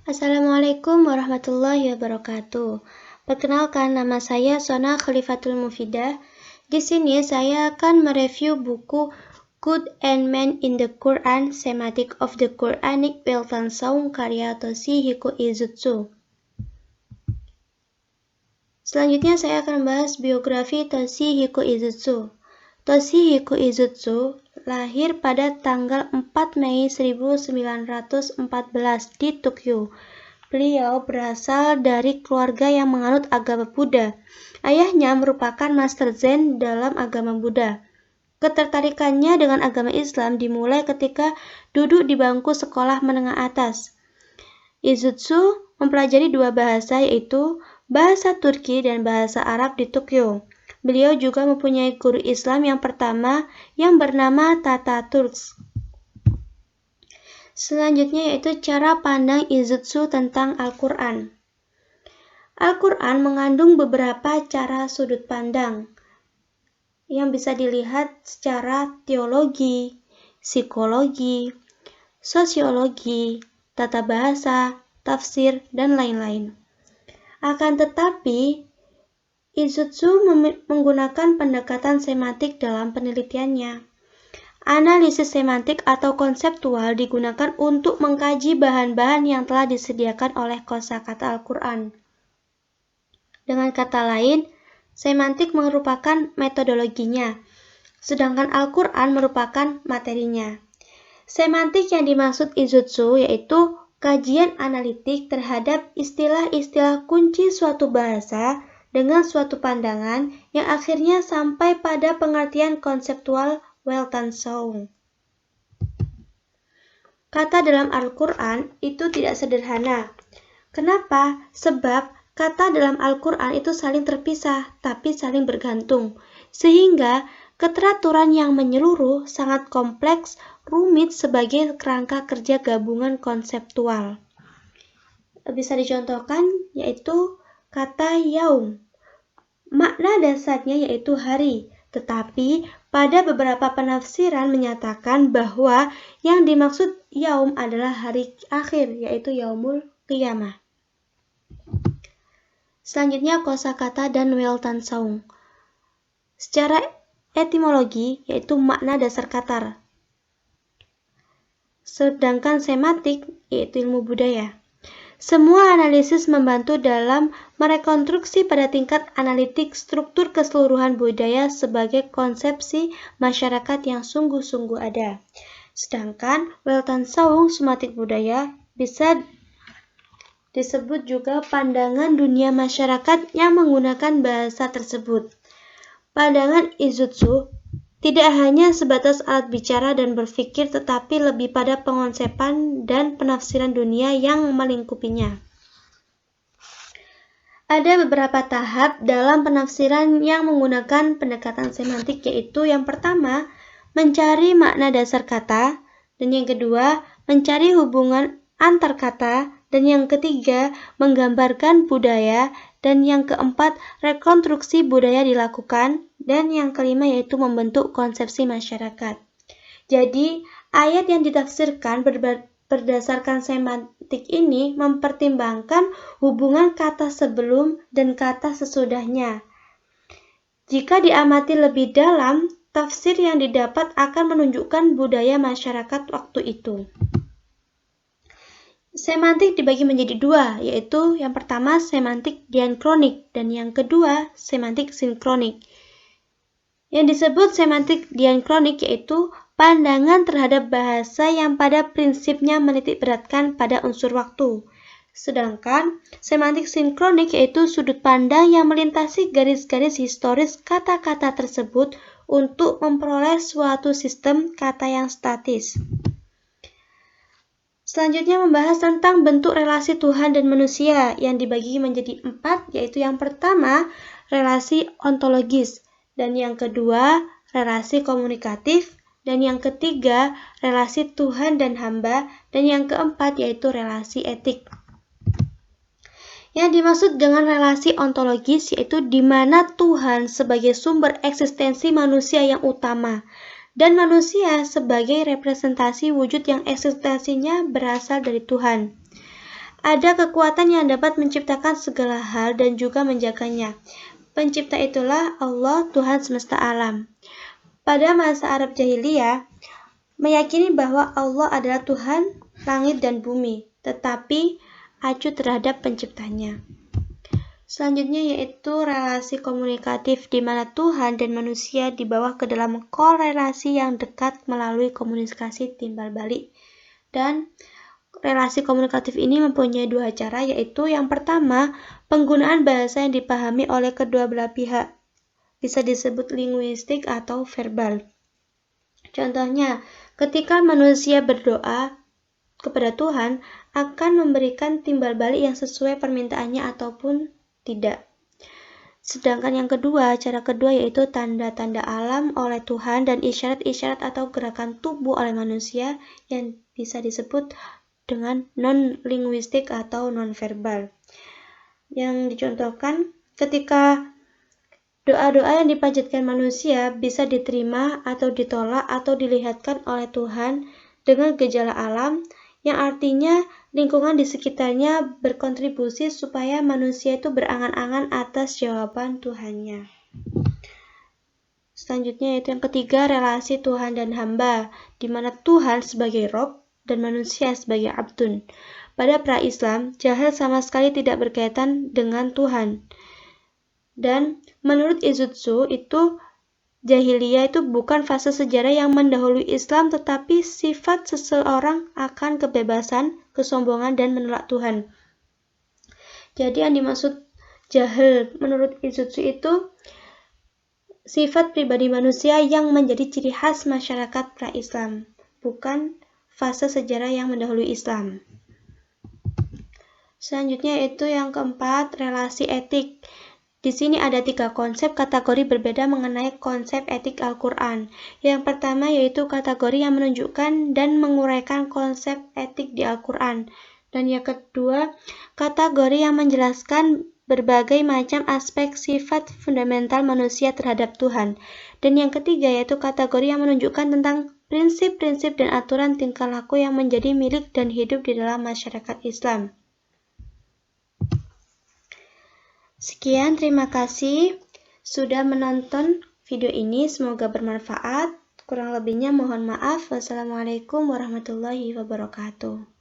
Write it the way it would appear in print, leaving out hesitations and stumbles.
Assalamualaikum warahmatullahi wabarakatuh. Perkenalkan, nama saya Sona Khalifatul Mufidah. Di sini saya akan mereview buku Good and Man in the Quran, Semantic of the Quranic Weltanschauung karya Toshihiko Izutsu. Selanjutnya saya akan membahas biografi Toshihiko Izutsu. Toshihiko Izutsu lahir pada tanggal 4 Mei 1914 di Tokyo. Beliau berasal dari keluarga yang menganut agama Buddha. Ayahnya merupakan master Zen dalam agama Buddha. Ketertarikannya dengan agama Islam dimulai ketika duduk di bangku sekolah menengah atas. Izutsu mempelajari dua bahasa, yaitu bahasa Turki dan bahasa Arab di Tokyo. Beliau juga mempunyai guru Islam yang pertama yang bernama Tataturk. Selanjutnya yaitu cara pandang Izutsu tentang Al-Quran. Al-Quran mengandung beberapa cara sudut pandang yang bisa dilihat secara teologi, psikologi, sosiologi, tata bahasa, tafsir, dan lain-lain. Akan tetapi, Izutsu menggunakan pendekatan semantik dalam penelitiannya. Analisis semantik atau konseptual digunakan untuk mengkaji bahan-bahan yang telah disediakan oleh kosakata Al-Quran. Dengan kata lain, semantik merupakan metodologinya, sedangkan Al-Quran merupakan materinya. Semantik yang dimaksud Izutsu yaitu kajian analitik terhadap istilah-istilah kunci suatu bahasa dengan suatu pandangan yang akhirnya sampai pada pengertian konseptual Weltanschauung. Kata dalam Al-Quran itu tidak sederhana. Kenapa? Sebab kata dalam Al-Quran itu saling terpisah, tapi saling bergantung. Sehingga keteraturan yang menyeluruh sangat kompleks, rumit sebagai kerangka kerja gabungan konseptual. Bisa dicontohkan yaitu kata yaum. Makna dasarnya yaitu hari, tetapi pada beberapa penafsiran menyatakan bahwa yang dimaksud yaum adalah hari akhir, yaitu yaumul qiyamah. Selanjutnya kosakata dan Weltanschauung. Secara etimologi yaitu makna dasar kata. Sedangkan semantik yaitu ilmu budaya. Semua analisis membantu dalam merekonstruksi pada tingkat analitik struktur keseluruhan budaya sebagai konsepsi masyarakat yang sungguh-sungguh ada. Sedangkan Weltanschauung semantik budaya bisa disebut juga pandangan dunia masyarakat yang menggunakan bahasa tersebut. Pandangan Izutsu tidak hanya sebatas alat bicara dan berpikir, tetapi lebih pada pengonsepan dan penafsiran dunia yang melingkupinya. Ada beberapa tahap dalam penafsiran yang menggunakan pendekatan semantik, yaitu yang pertama, mencari makna dasar kata, dan yang kedua, mencari hubungan antar kata, dan yang ketiga, menggambarkan budaya, dan yang keempat, rekonstruksi budaya dilakukan, dan yang kelima yaitu membentuk konsepsi masyarakat. Jadi, ayat yang ditafsirkan berdasarkan semantik ini mempertimbangkan hubungan kata sebelum dan kata sesudahnya. Jika diamati lebih dalam, tafsir yang didapat akan menunjukkan budaya masyarakat waktu itu. Semantik dibagi menjadi dua, yaitu yang pertama semantik diakronik dan yang kedua semantik sinkronik. Yang disebut semantik diakronik yaitu pandangan terhadap bahasa yang pada prinsipnya menitik beratkan pada unsur waktu. Sedangkan semantik sinkronik yaitu sudut pandang yang melintasi garis-garis historis kata-kata tersebut untuk memperoleh suatu sistem kata yang statis. Selanjutnya membahas tentang bentuk relasi Tuhan dan manusia yang dibagi menjadi 4, yaitu yang pertama relasi ontologis, dan yang kedua relasi komunikatif, dan yang ketiga relasi Tuhan dan hamba, dan yang keempat yaitu relasi etik. Yang dimaksud dengan relasi ontologis yaitu di mana Tuhan sebagai sumber eksistensi manusia yang utama, dan manusia sebagai representasi wujud yang eksistensinya berasal dari Tuhan. ada kekuatan yang dapat menciptakan segala hal dan juga menjaganya. Pencipta itulah Allah, Tuhan semesta alam. Pada masa Arab Jahiliyah, meyakini bahwa Allah adalah Tuhan langit dan bumi, tetapi acuh terhadap penciptanya. Selanjutnya yaitu relasi komunikatif, di mana Tuhan dan manusia dibawa ke dalam korelasi yang dekat melalui komunikasi timbal balik. Dan relasi komunikatif ini mempunyai dua cara, yaitu yang pertama, penggunaan bahasa yang dipahami oleh kedua belah pihak. Bisa disebut linguistik atau verbal. Contohnya, ketika manusia berdoa kepada Tuhan, akan memberikan timbal balik yang sesuai permintaannya ataupun tidak. Sedangkan yang kedua, cara kedua yaitu tanda-tanda alam oleh Tuhan dan isyarat-isyarat atau gerakan tubuh oleh manusia yang bisa disebut dengan non-linguistik atau non-verbal. Yang dicontohkan ketika doa-doa yang dipanjatkan manusia bisa diterima atau ditolak atau dilihatkan oleh Tuhan dengan gejala alam, yang artinya lingkungan di sekitarnya berkontribusi supaya manusia itu berangan-angan atas jawaban Tuhannya. Selanjutnya yaitu yang ketiga, relasi Tuhan dan hamba, di mana Tuhan sebagai Rob dan manusia sebagai Abdun. Pada pra-Islam, jahil sama sekali tidak berkaitan dengan Tuhan. Dan menurut Izutsu itu jahiliyah itu bukan fase sejarah yang mendahului Islam, tetapi sifat seseorang akan kebebasan, kesombongan, dan menolak Tuhan. Jadi yang dimaksud jahil menurut Izutsu itu sifat pribadi manusia yang menjadi ciri khas masyarakat pra-Islam, bukan fase sejarah yang mendahului Islam. Selanjutnya itu yang keempat, relasi etik. Di sini ada 3 konsep kategori berbeda mengenai konsep etik Al-Quran. Yang pertama yaitu kategori yang menunjukkan dan menguraikan konsep etik di Al-Quran. Dan yang kedua, kategori yang menjelaskan berbagai macam aspek sifat fundamental manusia terhadap Tuhan. Dan yang ketiga yaitu kategori yang menunjukkan tentang prinsip-prinsip dan aturan tingkah laku yang menjadi milik dan hidup di dalam masyarakat Islam. Sekian, terima kasih sudah menonton video ini, semoga bermanfaat. Kurang lebihnya mohon maaf. Wassalamualaikum warahmatullahi wabarakatuh.